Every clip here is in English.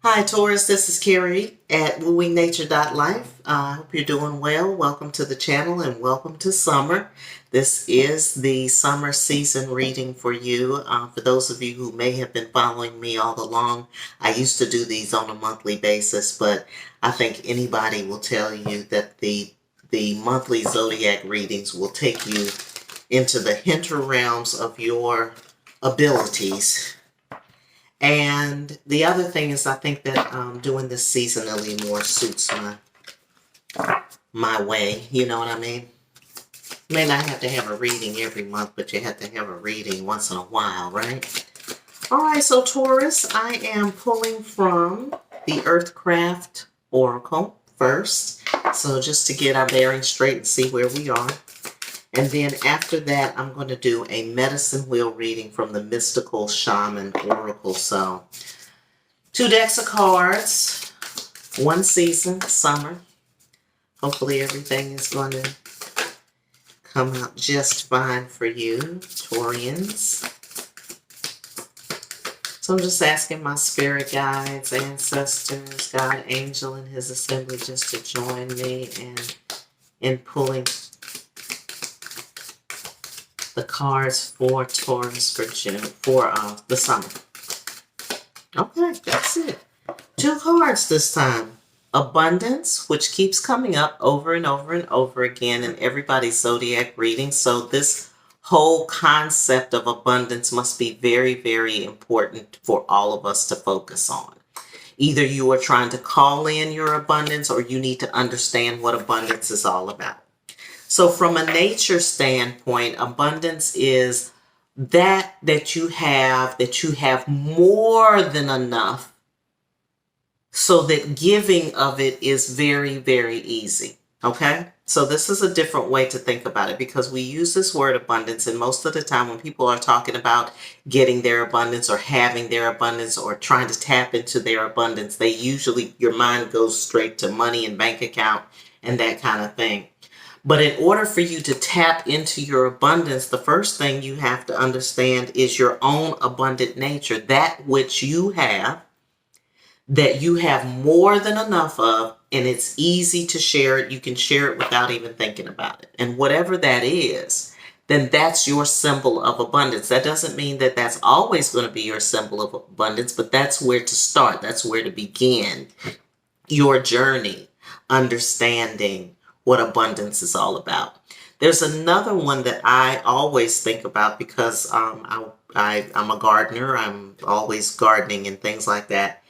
Hi, Taurus. This is Carrie at wooingnature.life. I hope you're doing well. Welcome to the channel and welcome to summer. This is the summer season reading for you. For those of you who may have been following me all along, I used to do these on a monthly basis, but I think anybody will tell you that the monthly zodiac readings will take you into the hinter realms of your abilities. And the other thing is, I think that doing this seasonally more suits my way. You know what I mean? You may not have to have a reading every month, but you have to have a reading once in a while, right? All right, so Taurus, I am pulling from the Earthcraft Oracle first. So just to get our bearings straight and see where we are. And then after that, I'm going to do a medicine wheel reading from the Mystical Shaman Oracle. So 2 decks of cards, 1 season, summer. Hopefully everything is going to come out just fine for you, Taurians. So I'm just asking my spirit guides, ancestors, God, angel, and his assembly just to join me in pulling the cards for Taurus for June, for the summer. Okay, that's it. 2 cards this time. Abundance, which keeps coming up over and over and over again in everybody's zodiac reading. So this whole concept of abundance must be very, very important for all of us to focus on. Either you are trying to call in your abundance or you need to understand what abundance is all about. So from a nature standpoint, abundance is that you have more than enough, so that giving of it is very, very easy. Okay? So this is a different way to think about it, because we use this word abundance, and most of the time when people are talking about getting their abundance or having their abundance or trying to tap into their abundance, your mind goes straight to money and bank account and that kind of thing. But in order for you to tap into your abundance, the first thing you have to understand is your own abundant nature, that which you have, that you have more than enough of, and it's easy to share it. You can share it without even thinking about it. And whatever that is, then that's your symbol of abundance. That doesn't mean that that's always going to be your symbol of abundance, but that's where to start. That's where to begin your journey, understanding what abundance is all about. There's another one that I always think about because I'm a gardener. I'm always gardening and things like that.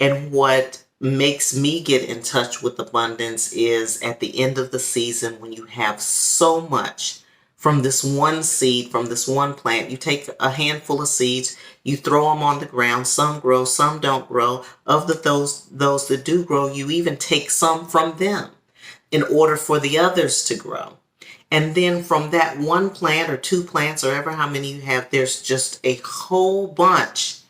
And what makes me get in touch with abundance is at the end of the season, when you have so much from this one seed, from this one plant. You take a handful of seeds, you throw them on the ground. Some grow, some don't grow. Of those that do grow, you even take some from them in order for the others to grow. And then from that one plant or 2 plants or ever how many you have, there's just a whole bunch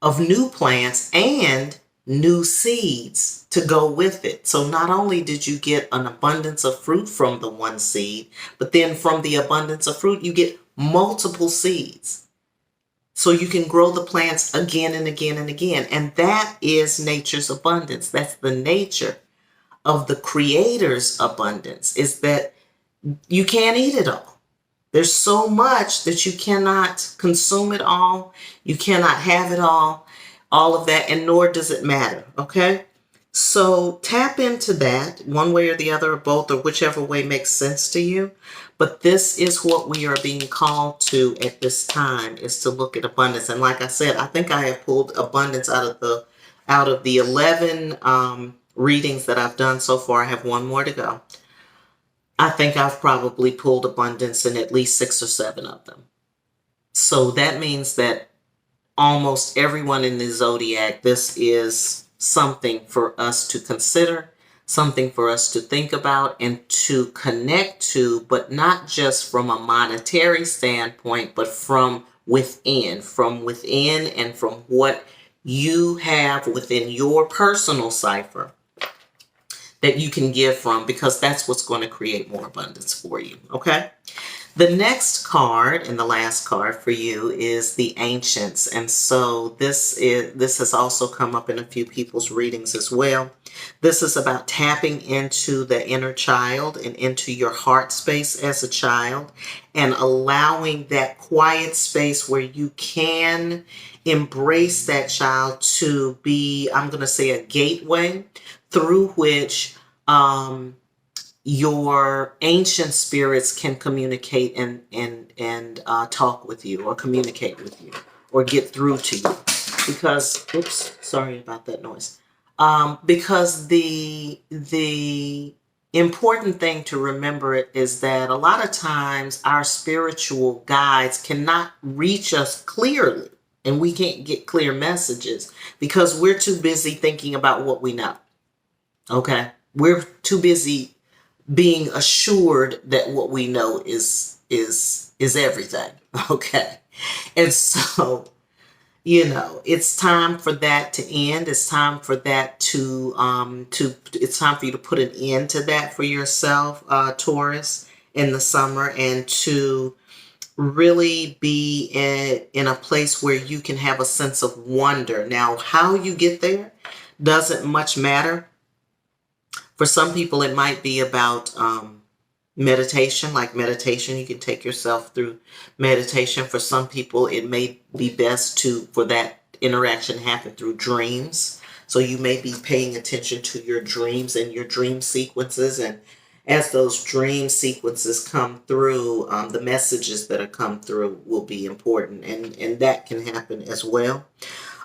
of new plants and new seeds to go with it. So not only did you get an abundance of fruit from the one seed, but then from the abundance of fruit, you get multiple seeds. So you can grow the plants again and again and again. And that is nature's abundance. That's the nature of the creator's abundance, is that you can't eat it all. There's so much that you cannot consume it all. You cannot have it all of that, and nor does it matter. Okay? So tap into that one way or the other, or both, or whichever way makes sense to you. But this is what we are being called to at this time, is to look at abundance. And like I said, I think I have pulled abundance out of the 11 readings that I've done so far. I have 1 more to go. I think I've probably pulled abundance in at least 6 or 7 of them. So that means that almost everyone in the zodiac, this is something for us to consider, something for us to think about and to connect to, but not just from a monetary standpoint, but from within and from what you have within your personal cipher that you can give from, because that's what's going to create more abundance for you. Okay? The next card and the last card for you is the Ancients. And so this has also come up in a few people's readings as well. This is about tapping into the inner child and into your heart space as a child and allowing that quiet space where you can embrace that child to be, I'm going to say, a gateway through which your ancient spirits can communicate and talk with you or communicate with you or get through to you. Because, oops, sorry about that noise. Because the important thing to remember is that a lot of times our spiritual guides cannot reach us clearly, and we can't get clear messages because we're too busy thinking about what we know. Okay, we're too busy being assured that what we know is everything. Okay, and so it's time for that to end. It's time for that it's time for you to put an end to that for yourself, Taurus, in the summer, and to really be in a place where you can have a sense of wonder. Now, how you get there doesn't much matter. For some people, it might be about meditation, like meditation. You can take yourself through meditation. For some people, it may be best for that interaction to happen through dreams. So you may be paying attention to your dreams and your dream sequences. And as those dream sequences come through, the messages that are come through will be important. And that can happen as well.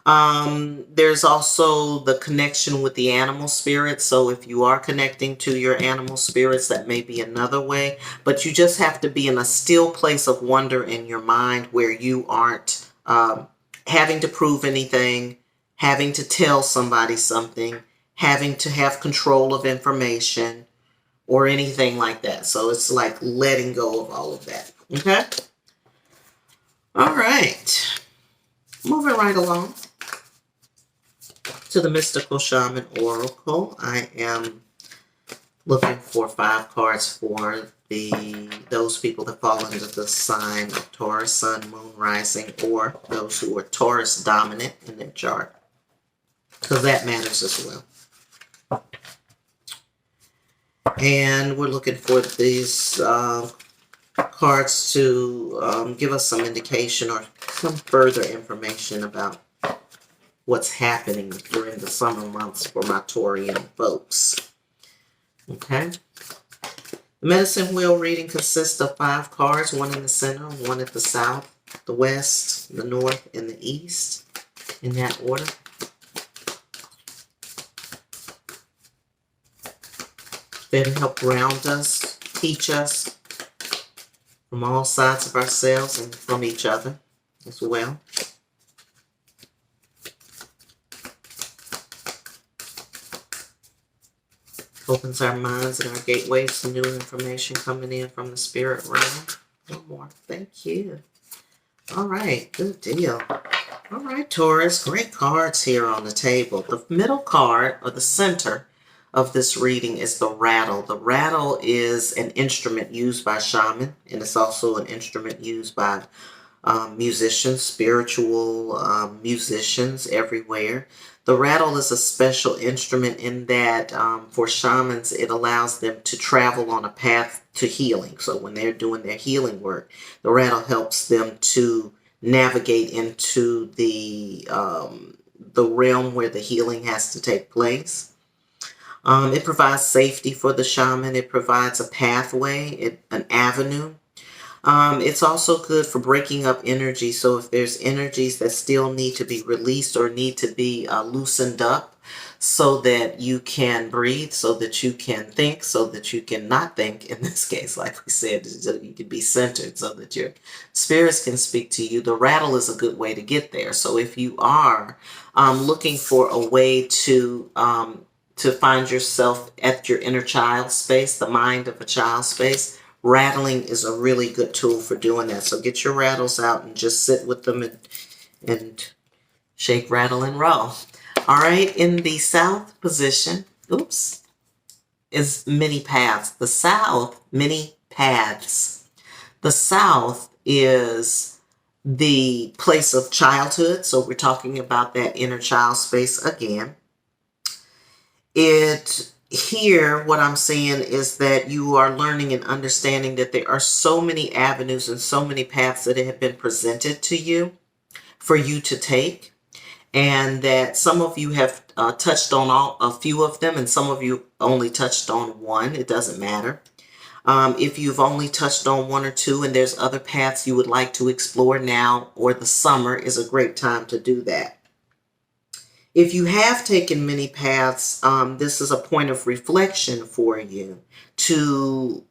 There's also the connection with the animal spirits. So if you are connecting to your animal spirits, that may be another way. But you just have to be in a still place of wonder in your mind where you aren't having to prove anything, having to tell somebody something, having to have control of information or anything like that. So it's like letting go of all of that. Okay? All right. Moving right along to the Mystical Shaman Oracle. I am looking for 5 cards for those people that fall under the sign of Taurus, Sun, Moon, Rising, or those who are Taurus dominant in their chart, because that matters as well. And we're looking for these cards to give us some indication or some further information about what's happening during the summer months for my Taurian folks. Okay. The medicine wheel reading consists of 5 cards, 1 in the center, 1 at the south, the west, the north, and the east, in that order. There to help ground us, teach us from all sides of ourselves and from each other as well. Opens our minds and our gateways to new information coming in from the spirit realm. One more. Thank you. All right. Good deal. All right, Taurus. Great cards here on the table. The middle card, or the center of this reading, is the rattle. The rattle is an instrument used by shaman, and it's also an instrument used by musicians, spiritual musicians everywhere. The rattle is a special instrument in that for shamans, it allows them to travel on a path to healing. So when they're doing their healing work, the rattle helps them to navigate into the realm where the healing has to take place. It provides safety for the shaman. It provides a pathway, an avenue. It's also good for breaking up energy. So if there's energies that still need to be released or need to be loosened up so that you can breathe, so that you can think, so that you can not think, in this case, like we said, so you can be centered, so that your spirits can speak to you. The rattle is a good way to get there. So if you are looking for a way to find yourself at your inner child space, the mind of a child space, rattling is a really good tool for doing that. So get your rattles out and just sit with them and shake, rattle, and roll. All right, in the south position, is many paths. The south, many paths. The South is the place of childhood. So we're talking about that inner child space again. Here, what I'm saying is that you are learning and understanding that there are so many avenues and so many paths that have been presented to you for you to take, and that some of you have touched on a few of them, and some of you only touched on one. It doesn't matter. If you've only touched on one or two and there's other paths you would like to explore, now or the summer is a great time to do that. If you have taken many paths, this is a point of reflection for you to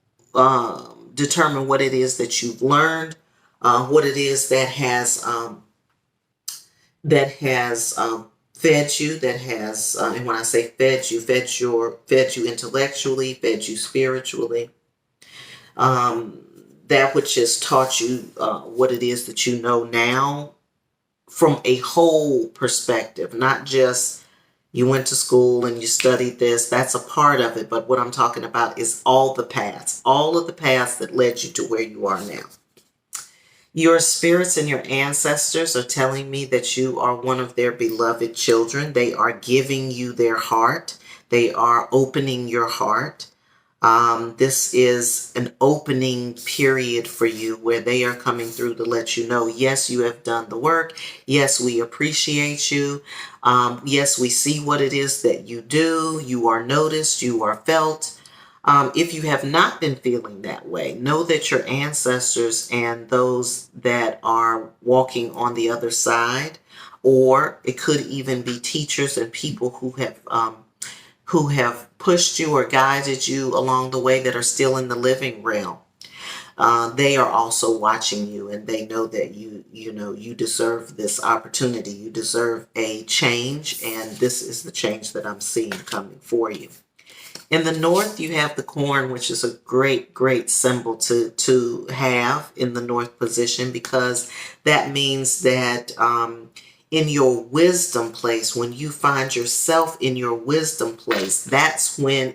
determine what it is that you've learned, what it is that has fed you, that has, and when I say fed you, fed you intellectually, fed you spiritually. That which has taught you what it is that you know now from a whole perspective, not just you went to school and you studied this. That's a part of it. But what I'm talking about is all the paths, all of the paths that led you to where you are now. Your spirits and your ancestors are telling me that you are one of their beloved children. They are giving you their heart. They are opening your heart. This is an opening period for you where they are coming through to let you know, yes, you have done the work. Yes, we appreciate you. Yes, we see what it is that you do. You are noticed. You are felt. If you have not been feeling that way, know that your ancestors and those that are walking on the other side, or it could even be teachers and people who have pushed you or guided you along the way that are still in the living realm. They are also watching you, and they know that you deserve this opportunity. You deserve a change, and this is the change that I'm seeing coming for you. In the north, you have the corn, which is a great, great symbol to have in the north position, because that means that in your wisdom place, when you find yourself in your wisdom place, that's when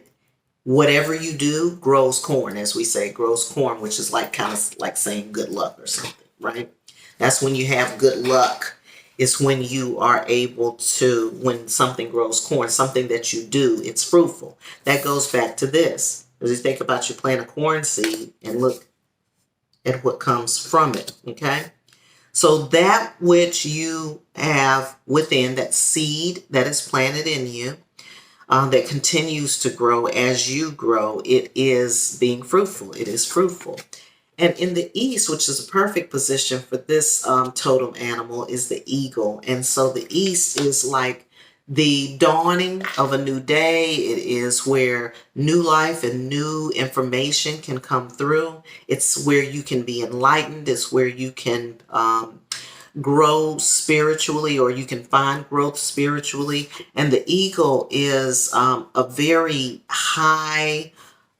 whatever you do grows corn, as we say, grows corn, which is like kind of like saying good luck or something, right? That's when you have good luck. It's when you are able to, when something grows corn, something that you do, it's fruitful. That goes back to this. As you think about you plant a corn seed and look at what comes from it, okay? So that which you have within, that seed that is planted in you, that continues to grow as you grow, it is being fruitful. It is fruitful. And in the east, which is a perfect position for this totem animal, is the eagle. And so the east is like the dawning of a new day. It is where new life and new information can come through. It's where you can be enlightened. It's where you can grow spiritually, or you can find growth spiritually. And the eagle is a very high,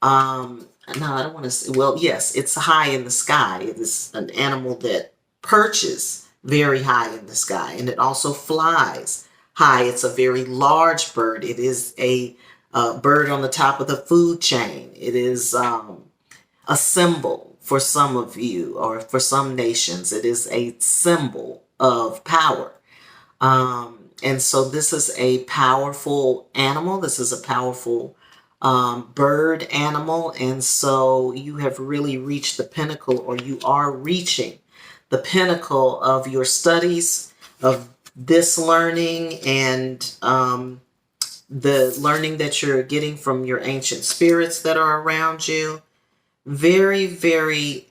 no, I don't want to say, well, yes, it's high in the sky. It is an animal that perches very high in the sky, and it also flies high. It's a very large bird. It is a bird on the top of the food chain. It is a symbol for some of you, or for some nations. It is a symbol of power. And so this is a powerful animal. This is a powerful bird animal. And so you have really reached the pinnacle, or you are reaching the pinnacle of your studies, of this learning, and the learning that you're getting from your ancient spirits that are around you. Very, very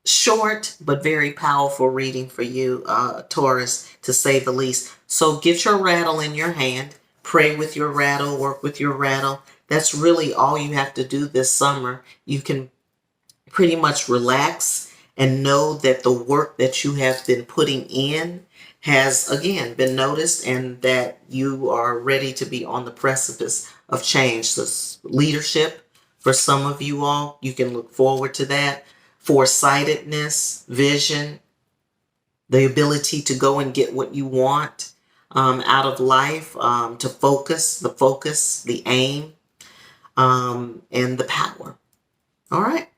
short, but very powerful reading for you, Taurus, to say the least. So get your rattle in your hand, pray with your rattle, work with your rattle. That's really all you have to do this summer. You can pretty much relax and know that the work that you have been putting in has, again, been noticed, and that you are ready to be on the precipice of change. So leadership, for some of you all, you can look forward to that. Foresightedness, vision, the ability to go and get what you want out of life, to focus, the aim, and the power. All right.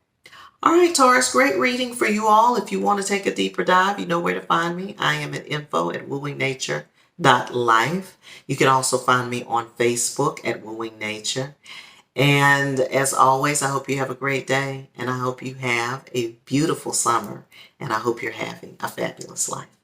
All right, Taurus, great reading for you all. If you want to take a deeper dive, you know where to find me. I am at info@wooingnature.life. You can also find me on Facebook at Wooing Nature. And as always, I hope you have a great day, and I hope you have a beautiful summer, and I hope you're having a fabulous life.